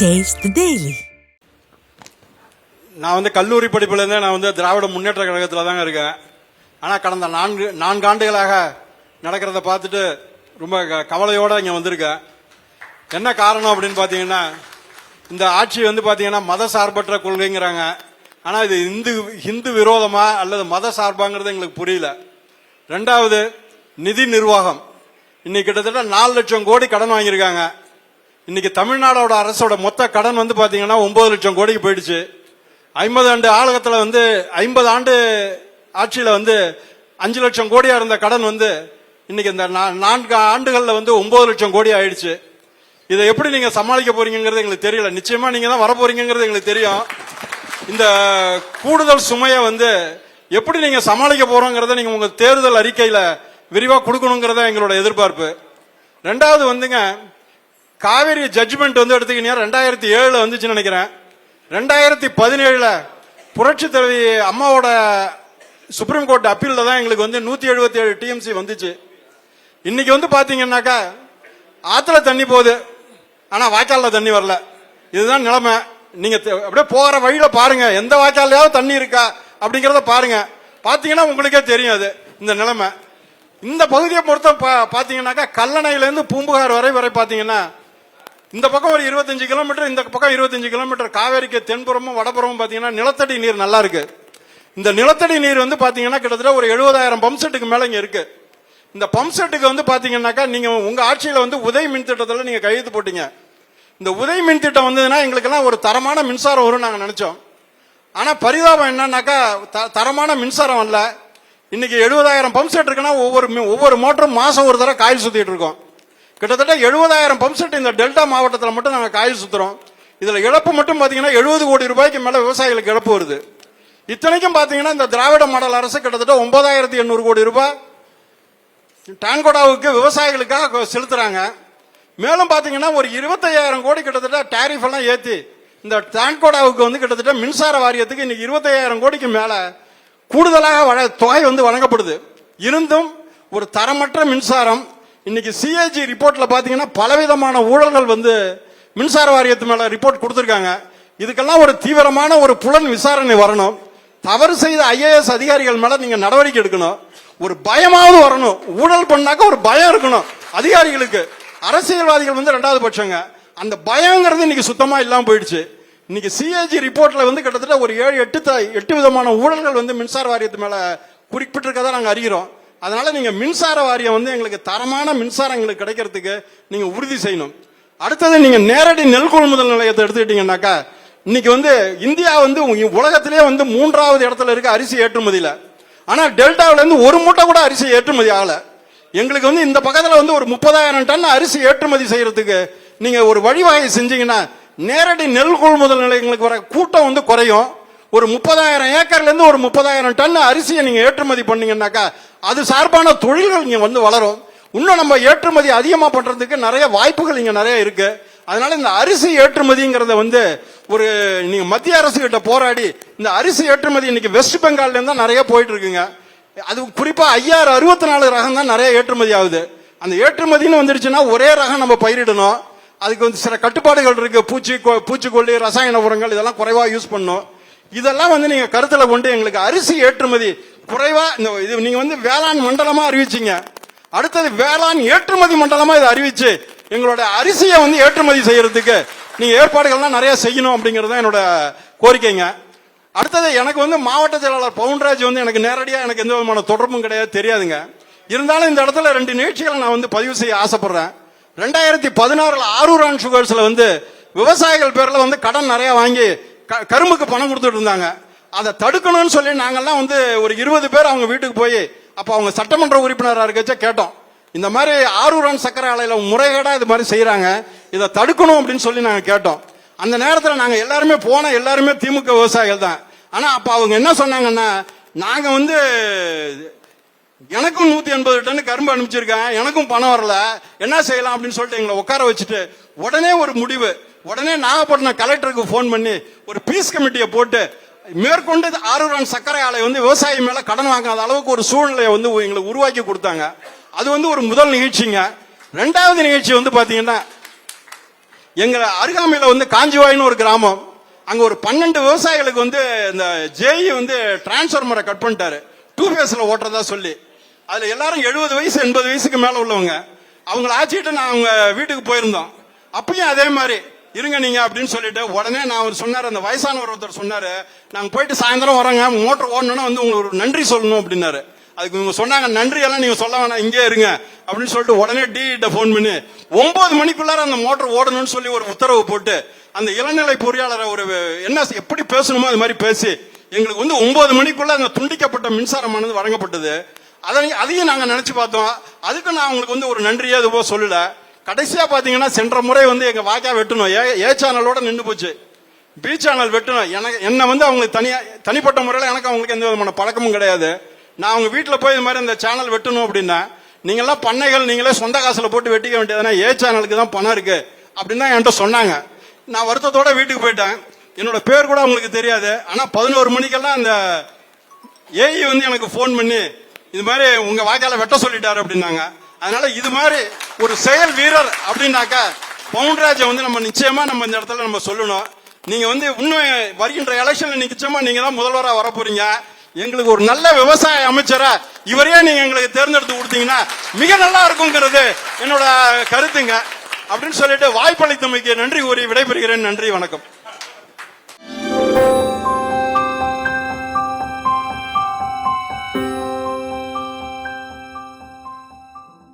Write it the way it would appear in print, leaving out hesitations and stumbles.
Taste the Daily. நான் வந்து கல்லூரி படிப்புலேருந்தே நான் வந்து திராவிட முன்னேற்ற கழகத்தில் தாங்க இருக்கேன். ஆனால் கடந்த நான்கு ஆண்டுகளாக நடக்கிறத பார்த்துட்டு ரொம்ப கவலையோடு இங்கே வந்திருக்கேன். என்ன காரணம் அப்படின்னு பார்த்தீங்கன்னா, இந்த ஆட்சி வந்து பார்த்தீங்கன்னா மத சார்பற்ற கொள்கைங்கிறாங்க. ஆனால் இது இந்து விரோதமா அல்லது மத சார்பாங்கிறது எங்களுக்கு புரியல. ரெண்டாவது, நிதி நிர்வாகம். இன்னைக்கு கிட்டத்தட்ட 4 லட்சம் கோடி கடன் வாங்கியிருக்காங்க. இன்னைக்கு தமிழ்நாடோட அரசோட மொத்த கடன் வந்து பாத்தீங்கன்னா 9 லட்சம் கோடிக்கு போயிடுச்சு. 50 ஆண்டு ஆளுகத்துல வந்து 50 ஆண்டு ஆட்சியில வந்து 5 லட்சம் கோடியா இருந்த கடன் வந்து இன்னைக்கு இந்த 4 ஆண்டுகள்ல வந்து 9 லட்சம் கோடி ஆயிடுச்சு. இதை எப்படி நீங்க சமாளிக்க போறீங்கிறது எங்களுக்கு தெரியல. நிச்சயமா நீங்க தான் வர போறீங்கிறது எங்களுக்கு தெரியும். இந்த கூடுதல் சுமையை வந்து எப்படி நீங்க சமாளிக்க போறோங்கிறத நீங்க உங்க தேர்தல் அறிக்கையில விரிவா கொடுக்கணுங்கிறத எங்களோட எதிர்பார்ப்பு. ரெண்டாவது வந்துங்க, காவேரி ஜட்ஜ்மெண்ட் வந்து எடுத்துக்கிட்டீங்க 2007 வந்துச்சுன்னு நினைக்கிறேன். 2017 புரட்சி தலைவி அம்மாவோட சுப்ரீம் கோர்ட் அப்பீல்ல தான் எங்களுக்கு வந்து 177 டிஎம்சி வந்துச்சு. இன்னைக்கு வந்து பாத்தீங்கன்னாக்கா ஆத்துல தண்ணி போகுது, ஆனா வாய்க்கால்ல தண்ணி வரல. இதுதான் நிலைமை. நீங்க அப்படியே போற வழியில பாருங்க, எந்த வாய்க்காலையாவது தண்ணி இருக்கா அப்படிங்கறத பாருங்க. பாத்தீங்கன்னா உங்களுக்கே தெரியும் அது இந்த நிலைமை. இந்த பகுதியை பொறுத்த பாத்தீங்கன்னாக்கா கல்லணையில இருந்து பூம்புகார் வரை பாத்தீங்கன்னா இந்த பக்கம் ஒரு 25 கிலோமீட்டர், இந்த பக்கம் 25 கிலோமீட்டர். காவேரிக்கு தென்புறமும் வடபுறமும் பாத்தீங்கன்னா நிலத்தடி நீர் நல்லா இருக்கு. இந்த நிலத்தடி நீர் வந்து பாத்தீங்கன்னா கிட்டத்தட்ட ஒரு 70,000 பம்ப் செட்டுக்கு மேல இங்க இருக்கு. இந்த பம்ப் செட்டுக்கு வந்து பாத்தீங்கன்னாக்கா நீங்க உங்க ஆட்சியில வந்து உதய் மின் திட்டத்துல நீங்க கையெழுத்து போட்டீங்க. இந்த உதய் மின் திட்டம் வந்ததுன்னா எங்களுக்கெல்லாம் ஒரு தரமான மின்சாரம் வரும் நாங்க நினைச்சோம். ஆனா பரிதாபம் என்னன்னாக்கா தரமான மின்சாரம் அல்ல. இன்னைக்கு 70,000 பம்ப் செட் இருக்குன்னா ஒவ்வொரு மோட்டரும் மாசம் ஒரு தடவை காயில் சுத்திட்டு இருக்கோம். கிட்டத்தட்ட 70,000 பம்ப் செட் இந்த டெல்டா மாவட்டத்தில் மட்டும் நாங்கள் காயில் சுத்துறோம். இதுல இழப்பு மட்டும் பாத்தீங்கன்னா 70 கோடி ரூபாய்க்கு மேல விவசாயிகளுக்கு இழப்பு வருது. இத்தனைக்கும் பாத்தீங்கன்னா இந்த திராவிட மாடல் அரசு கிட்டத்தட்ட 9,800 கோடி ரூபாய் டான்கோடாவுக்கு விவசாயிகளுக்காக செலுத்துறாங்க. மேலும் பாத்தீங்கன்னா ஒரு 25,000 கோடி கிட்டத்தட்ட டாரிஃப் எல்லாம் ஏத்தி இந்த டான்கோடாவுக்கு வந்து கிட்டத்தட்ட மின்சார வாரியத்துக்கு இன்னைக்கு 25,000 கோடிக்கு மேல கூடுதலாக தொகை வந்து வழங்கப்படுது. இருந்தும் ஒரு தரமற்ற மின்சாரம். இன்னைக்கு சிஏஜி ரிப்போர்ட்ல பாத்தீங்கன்னா பலவிதமான ஊழல்கள் வந்து மின்சார வாரியத்து மேல ரிப்போர்ட் கொடுத்திருக்காங்க. இதுக்கெல்லாம் ஒரு தீவிரமான ஒரு புலன் விசாரணை வரணும். தவறு செய்த ஐஏஎஸ் அதிகாரிகள் மேல நீங்க நடவடிக்கை எடுக்கணும். ஒரு பயமாவது வரணும். ஊழல் பண்ணாக்க ஒரு பயம் இருக்கணும் அதிகாரிகளுக்கு. அரசியல்வாதிகள் வந்து 2வது பட்சங்க. அந்த பயங்கிறது இன்னைக்கு சுத்தமா இல்லாம போயிடுச்சு. இன்னைக்கு சிஏஜி ரிப்போர்ட்ல வந்து கிட்டத்தட்ட ஒரு 7-8 விதமான ஊழல்கள் வந்து மின்சார வாரியத்து மேல குறிப்பிட்டிருக்கதா நாங்க அறிகிறோம். அதனால நீங்க மின்சார வாரியம் வந்து எங்களுக்கு தரமான மின்சாரம் எங்களுக்கு கிடைக்கிறதுக்கு நீங்க உறுதி செய்யணும். அடுத்தது, நீங்க நேரடி நெல் கொள்முதல் நிலையத்தை எடுத்துக்கிட்டீங்கன்னாக்கா இன்னைக்கு வந்து இந்தியா வந்து உலகத்திலேயே வந்து 3வது இடத்துல இருக்க அரிசி ஏற்றுமதியில. ஆனா டெல்டாவில இருந்து ஒரு மூட்டை கூட அரிசி ஏற்றுமதி ஆகல. எங்களுக்கு வந்து இந்த பக்கத்துல வந்து ஒரு 30,000 டன் அரிசி ஏற்றுமதி செய்யறதுக்கு நீங்க ஒரு வழிவகை செஞ்சீங்கன்னா நேரடி நெல் கொள்முதல் நிலையங்களுக்கு வர கூட்டம் வந்து குறையும். ஒரு 30,000 ஏக்கர்ல இருந்து ஒரு 30,000 டன் அரிசியை நீங்க ஏற்றுமதி பண்ணீங்கன்னாக்கா அது சார்பான தொழில்கள் இங்க வந்து வளரும். இன்னும் நம்ம ஏற்றுமதி அதிகமா பண்றதுக்கு நிறைய வாய்ப்புகள் இங்க நிறைய இருக்கு. அதனால இந்த அரிசி ஏற்றுமதிங்கிறத வந்து ஒரு நீங்க மத்திய அரசு கிட்ட போராடி இந்த அரிசி ஏற்றுமதி இன்னைக்கு வெஸ்ட் பெங்கால்ல இருந்தா நிறைய போயிட்டு இருக்குங்க. அது குறிப்பா 5064 ரகம் தான் நிறைய ஏற்றுமதி ஆகுது. அந்த ஏற்றுமதின்னு வந்துருச்சுன்னா ஒரே ரகம் நம்ம பயிரிடணும். அதுக்கு வந்து சில கட்டுப்பாடுகள் இருக்கு. பூச்சிக்கொல்லி, ரசாயன உரங்கள் இதெல்லாம் குறைவா யூஸ் பண்ணணும். இதெல்லாம் வந்து நீங்க கருத்துல கொண்டு எங்களுக்கு அரிசி ஏற்றுமதி குறைவா இது நீங்க வந்து வேளாண் மண்டலமா அறிவிச்சீங்க. அடுத்தது வேளாண் ஏற்றுமதி மண்டலமா இதை அறிவிச்சு எங்களோட அரிசியை வந்து ஏற்றுமதி செய்யறதுக்கு நீங்க ஏற்பாடுகள்லாம் நிறைய செய்யணும் அப்படிங்கறது என்னோட கோரிக்கைங்க. அடுத்தது, எனக்கு வந்து மாவட்ட செயலாளர் பவுன்ராஜ் வந்து எனக்கு நேரடியா எனக்கு எந்த விதமான தொடர்பும் கிடையாது, தெரியாதுங்க. இருந்தாலும் இந்த இடத்துல 2 நிகழ்ச்சிகளை நான் வந்து பதிவு செய்ய ஆசைப்படுறேன். 2016 ஆரூர் அண்ட் சுகர்ஸ்ல வந்து விவசாயிகள் பேர்ல வந்து கடன் நிறைய வாங்கி கரும்புக்கு பணம் கொடுத்துட்டு இருந்தாங்க. அதை தடுக்கணும்னு சொல்லி நாங்கெல்லாம் வந்து ஒரு 20 பேர் அவங்க வீட்டுக்கு போய் அப்ப அவங்க சட்டமன்ற உறுப்பினராக இருக்கச்ச கேட்டோம். இந்த மாதிரி ஆரூர் அண்ட் சக்கரை ஆலையில முறைகேடா இது மாதிரி செய்யறாங்க, இதை தடுக்கணும் அப்படின்னு சொல்லி நாங்க கேட்டோம். அந்த நேரத்தில் நாங்க எல்லாருமே எல்லாருமே திமுக விவசாயிகள் தான். ஆனா அப்ப அவங்க என்ன சொன்னாங்கன்னா, நாங்க வந்து எனக்கும் 180 டன் கரும்பு அனுப்பிச்சிருக்கேன், எனக்கும் பணம் வரல, என்ன செய்யலாம் அப்படின்னு சொல்லிட்டு எங்களை உட்கார வச்சுட்டு உடனே ஒரு முடிவு, உடனே நாகப்பட்டினம் கலெக்டருக்கு போன் பண்ணி ஒரு பீஸ் கமிட்டியை போட்டு மேற்கொண்டு ஆரூர் அண்ட் சக்கரை ஆலை வந்து விவசாயி மேல கடன் வாங்காத அளவுக்கு ஒரு சூழ்நிலையை வந்து எங்களுக்கு உருவாக்கி கொடுத்தாங்க. அது வந்து ஒரு முதல் நிகழ்ச்சிங்க. 2வது நிகழ்ச்சி வந்து பாத்தீங்கன்னா எங்க அருகாமையில வந்து காஞ்சிவாயின்னு ஒரு கிராமம். அங்க ஒரு 12 விவசாயிகளுக்கு வந்து இந்த ஜேஇ வந்து டிரான்ஸ்ஃபார்மரை கட் பண்ணிட்டாரு, 2 ஃபேஸ்ல ஓட்டுறதா சொல்லி. அதுல எல்லாரும் 70 வயசு 80 வயசுக்கு மேல உள்ளவங்க. அவங்கள ஆச்சிட்டு நான் அவங்க வீட்டுக்கு போயிருந்தோம். அப்பயும் அதே மாதிரி இருங்க நீங்க அப்படின்னு சொல்லிட்டு உடனே நான் அவர் சொன்னாரு, அந்த வயசானவர் ஒருத்தர் சொன்னாரு, நாங்க போயிட்டு சாயந்தரம் வரோங்க, மோட்டர் ஓடணும்னா வந்து உங்களுக்கு ஒரு நன்றி சொல்லணும் அப்படின்னாரு. அதுக்கு இவங்க சொன்னாங்க, நன்றி எல்லாம் நீங்க சொல்ல வேணாம், இங்கே இருங்க அப்படின்னு சொல்லிட்டு உடனே டிஇட்ட போன் பண்ணி 9 மணிக்குள்ளார அந்த மோட்டர் ஓடணும்னு சொல்லி ஒரு உத்தரவு போட்டு அந்த இளநிலை பொறியாளரை ஒரு என்ன எப்படி பேசணுமோ அது மாதிரி பேசி எங்களுக்கு வந்து 9 மணிக்குள்ள அந்த துண்டிக்கப்பட்ட மின்சாரமானது வழங்கப்பட்டது. அதையும் நாங்க நினைச்சு பார்த்தோம். அதுக்கு நான் உங்களுக்கு வந்து ஒரு நன்றியே அதுபோல சொல்லல. கடைசியா பாத்தீங்கன்னா சென்ற முறை வந்து எங்க வாய்க்கா வெட்டணும், ஏ சேனலோட நின்று போச்சு, பி சேனல் வெட்டணும். என்ன வந்து அவங்களுக்கு தனிப்பட்ட முறையில் எனக்கு அவங்களுக்கு எந்த விதமான பழக்கமும் கிடையாது. நான் அவங்க வீட்டில் போய் இது மாதிரி இந்த சேனல் வெட்டணும் அப்படின்னா, நீங்கெல்லாம் பண்ணைகள் நீங்களே சொந்த காசுல போட்டு வெட்டிக்க வேண்டியதுனா ஏ சேனலுக்கு தான் பணம் இருக்கு அப்படின்னு தான் என்கிட்ட சொன்னாங்க. நான் வருத்தத்தோட வீட்டுக்கு போயிட்டேன். என்னோட பேர் கூட அவங்களுக்கு தெரியாது. ஆனா 11 மணிக்கெல்லாம் அந்த ஏஇ வந்து எனக்கு போன் பண்ணி இது மாதிரி உங்க வாய்க்கால வெட்ட சொல்லிட்டாரு அப்படின்னாங்க. அதனால இது மாதிரி ஒரு செயல் வீரர் அப்படின்னாக்கா பவுன்ராஜை வந்து நம்ம நிச்சயமா நம்ம இந்த இடத்துல நம்ம சொல்லணும். நீங்க வந்து இன்னும் வருகின்ற எலெக்ஷன்ல நிச்சயமா நீங்க தான் முதல்வராக வர போறீங்க. எங்களுக்கு ஒரு நல்ல விவசாய அமைச்சரா இவரையே நீங்க எங்களுக்கு தேர்ந்தெடுத்து கொடுத்தீங்கன்னா மிக நல்லா இருக்குங்கிறது என்னோட கருத்துங்க அப்படின்னு சொல்லிட்டு வாய்ப்பளித்தமைக்கு நன்றி கூறி விடைபெறுகிறேன். நன்றி, வணக்கம்.